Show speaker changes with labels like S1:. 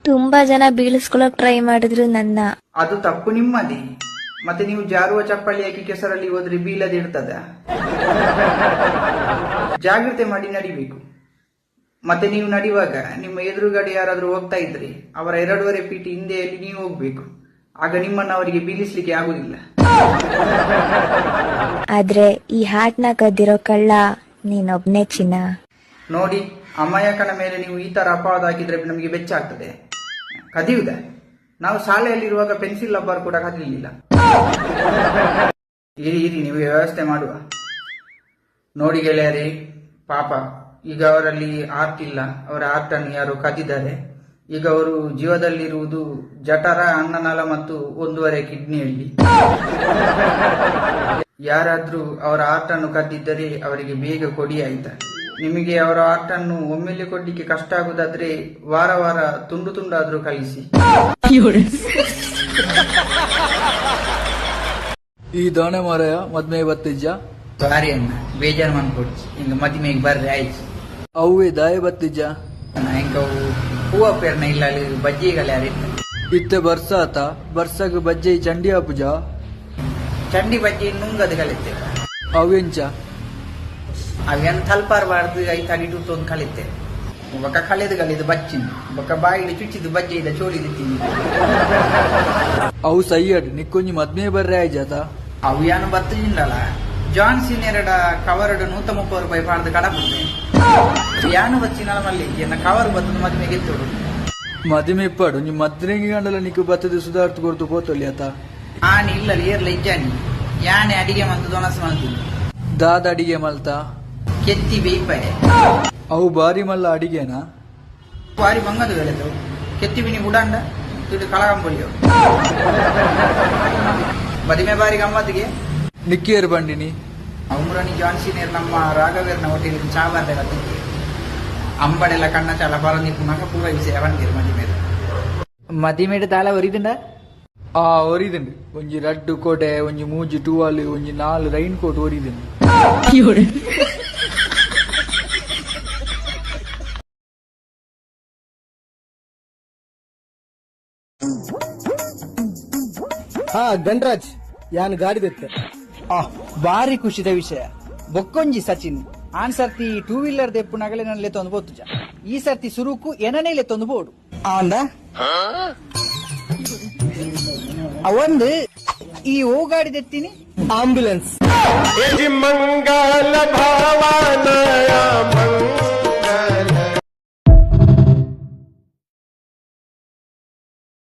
S1: ತುಂಬಾ ಜನ ಬೀಳಿಸ್ಕೊಳಕ್ ಟ್ರೈ ಮಾಡಿದ್ರು ನನ್ನ.
S2: ಅದು ತಪ್ಪು ನಿಮ್ಮದಿ. ಮತ್ತೆ ನೀವು ಜಾರುವ ಚಪ್ಪಲಿ ಹಾಕಿ ಕೆಸರಲ್ಲಿ ಹೋದ್ರೆ ಬೀಳದಿರ್ತದ. ಜಾಗ್ರತೆ ಮಾಡಿ ನಡಿಬೇಕು. ಮತ್ತೆ ನೀವು ನಡೆಯುವಾಗ ನಿಮ್ಮ ಎದುರುಗಡೆ ಯಾರಾದ್ರೂ ಹೋಗ್ತಾ ಇದ್ರಿ ಅವರ 2.5 ಫೀಟ್ ಹಿಂದೆಯಲ್ಲಿ ನೀವು ಹೋಗ್ಬೇಕು. ಆಗ ನಿಮ್ಮನ್ನು ಅವರಿಗೆ ಬೀಳಿಸ್ಲಿಕ್ಕೆ ಆಗುದಿಲ್ಲ.
S1: ಆದ್ರೆ ಈ ಹಾಟ್ನ ಕದ್ದಿರೋ ಕಳ್ಳ ನೀನೊಬ್ನೇ ಚಿನ್ನ. ನೋಡಿ,
S2: ಅಮಾಯಕನ ಮೇಲೆ ನೀವು ಈ ತರ ಅಪವಾದ ಹಾಕಿದ್ರೆ ನಮಗೆ ಬೆಚ್ಚ ಆಗ್ತದೆ. ಕದಿಯುವುದ? ನಾವು ಶಾಲೆಯಲ್ಲಿರುವಾಗ ಪೆನ್ಸಿಲ್ ರಬ್ಬರ್ ಕೂಡ ಕದಿಲಿಲ್ಲ. ಇರಿ ನೀವು ವ್ಯವಸ್ಥೆ ಮಾಡುವ. ನೋಡಿ ಗೆಳೆಯರೇ, ಪಾಪ ಈಗ ಅವರಲ್ಲಿ ಆರ್ಟ್ ಇಲ್ಲ. ಅವರ ಆರ್ಟ್ ಅನ್ನು ಯಾರು ಕದಿದ್ದಾರೆ. ಈಗ ಅವರು ಜೀವದಲ್ಲಿರುವುದು ಜಠರ, ಅನ್ನನಾಳ ಮತ್ತು 1.5 ಕಿಡ್ನಿಯಲ್ಲಿ. ಯಾರಾದ್ರೂ ಅವರ ಆರ್ಟ್ ಅನ್ನು ಕದ್ದಿದ್ದರೆ ಅವರಿಗೆ ಬೇಗ ಕೊಡಿ ಆಯ್ತಾ. ನಿಮಗೆ ಅವರ ಆರ್ಟ್ ಅನ್ನು ಒಮ್ಮೆಲೆ ಕೊಡ್ಲಿಕ್ಕೆ ಕಷ್ಟ ಆಗುದಾದ್ರೆ ವಾರ ವಾರ ತುಂಡು ತುಂಡಾದ್ರೂ ಕಳಿಸಿ.
S3: ಈ ದಾಣೆ ಮಾರಾಯ ಮದ್ಮೆ ಬತ್ತಿಜ್ಜ
S2: ಸಾರಿ ಅಣ್ಣ, ಬೇಜಾರು ಮಾಡ್ಕೊಡಿ. ಹಿಂಗ ಮದ್ಮೆಗೆ ಬರ್ರಿ ಆಯ್ತು.
S3: ಅವೇ ದಾಯ ಬತ್ತಿಜ್ಜ
S2: ಹೆಂಗ ಹೂವ ಪೇರ್ನ ಇಲ್ಲ ಬಜ್ಜಿಗಳು ಯಾರಿತ್ತ
S3: ಇತ್ತೆ ಬರ್ಸ ಆತ ಬರ್ಸಗ ಬಜ್ಜೆ ಚಂಡಿ ಪೂಜ
S2: ಚಂಡಿ ಬಜ್ಜಿ ನುಂಗದ ಕಲಿತೆ.
S3: ಅವೆಂಚ
S2: ಅವೇನು ತಲ್ಪಾರಬಾರ್ದು. ಐದು ಅಡಿಟು ತೊಂದು ಕಲಿತೆ. ಬೊಕ್ಕ ಕಲಿದು ಬಚ್ಚಿನ ಬೊಕ್ಕ ಬಾಯಿಗೆ ಚುಚ್ಚಿದ್ದು ಬಜ್ಜೆ ಇದೆ ಚೋಳಿದು ತಿಂದು.
S3: ಅವು ಸೈಯಡ್ ನಿಕ್ಕೊಂಜಿ ಮದ್ಮೆ ಬರ್ರೆ ಆಯ್ಜಾತ.
S2: ಅವು ಏನು ಬತ್ತಿಂದಲ್ಲ ಜಾನ್ಸಿನ್ 2 ಕವರ್ 130 ರೂಪಾಯಿ ಪಾಡ್ದು ಕಡಪುತ್ತೆ. ಯಾನು ಬಚ್ಚಿನಲ್ಲ ಮಲ್ಲಿ ಎನ್ನ ಕವರ್ ಬತ್ತದ ಮದ್ಮೆಗೆ ಎತ್ತೋಡು.
S3: ಮದ್ಮೆ ಇಪ್ಪಡು ನಿಮ್ಮ ಮದ್ರೆಂಗಿ ಗಂಡಲ ನಿಕ್ಕು ಬತ್ತದ ಸುಧಾರ್ಥ ಕೊಡ್ತು ಪೋತೊಳ್ಳಿ ಆತ.
S2: ಆನಿ ಇಲ್ಲ ಏರ್ಲ ಇಜ್ಜಾನಿ ಯಾನೆ ಅಡಿಗೆ ಮತ್ತು ದೊಣಸ್ ಮಲ್ತೀನಿ.
S3: ದಾದ ಅಡಿಗೆ ಮಲ್ತ
S2: ಕೆತ್ತಿ ಬೇಯ್ಪಾಯೆ.
S3: ಅವು ಬಾರಿ ಮಲ್ಲ ಅಡಿಗೆನಾ?
S2: ಬಾರಿ ಬಂಗದು ಹೇಳಿದ್ರು. ಕೆತ್ತಿ ಬಿನಿ ಗುಡಾಂಡ ಇದು ಕಳಗಂಬೊಲಿಯೋ ಮದುವೆ ಬಾರಿ ಗಮ್ಮತ್ತಿಗೆ
S3: ನಿಕ್ಕಿಯರ್ ಬಂಡಿನಿ
S2: ಅಮ್ರಾನಿ ಜಾನ್ಸಿನೇರ್ ನಮ್ಮ ರಾಘವೇರ್ನ ಹೋಟೆಲ್ ಚಾಬಾರ್ದೆ ಕತ್ತಿಗೆ ಅಂಬಡೆಲ್ಲ ಕಣ್ಣ ಚಾಲ ಬರಂದಿ ಪುನಃ ಪೂರ ವಿಷಯ ಬಂದಿರು ಮದಿಮೇಡು ತಾಳ ಒರಿದಿಂಡ
S3: ಒರಿದಿಂಡು. ಒಂಜಿ ರಡ್ಡು ಕೋಟೆ, ಒಂಜಿ ಮೂಜಿ ಟೂವಾಲು, ಒಂಜಿ 4 ರೈನ್ ಕೋಟ್ ಒರಿದಿಂಡು.
S4: ಗಣರಾಜ್ ಯಾನ್ ಗಾಡಿ ದೆತ್ತೆ
S2: ಬಾರಿ ಖುಷಿದ ವಿಷಯ. ಬೊಕ್ಕೊಂಜಿ ಸಚಿನ್ ಆನ್ ಸರ್ತಿ 2 ವೀಲರ್ ದೆಪ್ಪು ನಗಲೆ ನನ್ಲೆ ತೊಂದು ಬೋತುಜ. ಈ ಸರ್ತಿ ಸುರುಕು ಎನನೇಲೆ ತೊಂದು ಬೋಡು ಆಂದ ಅವಂದು ಈ ಓ ಗಾಡಿ ದೆತ್ತೀನಿ
S4: ಆಂಬ್ಯುಲೆನ್ಸ್
S5: ಮಂಗಲ ಭಾವನಯ ಮಂಗ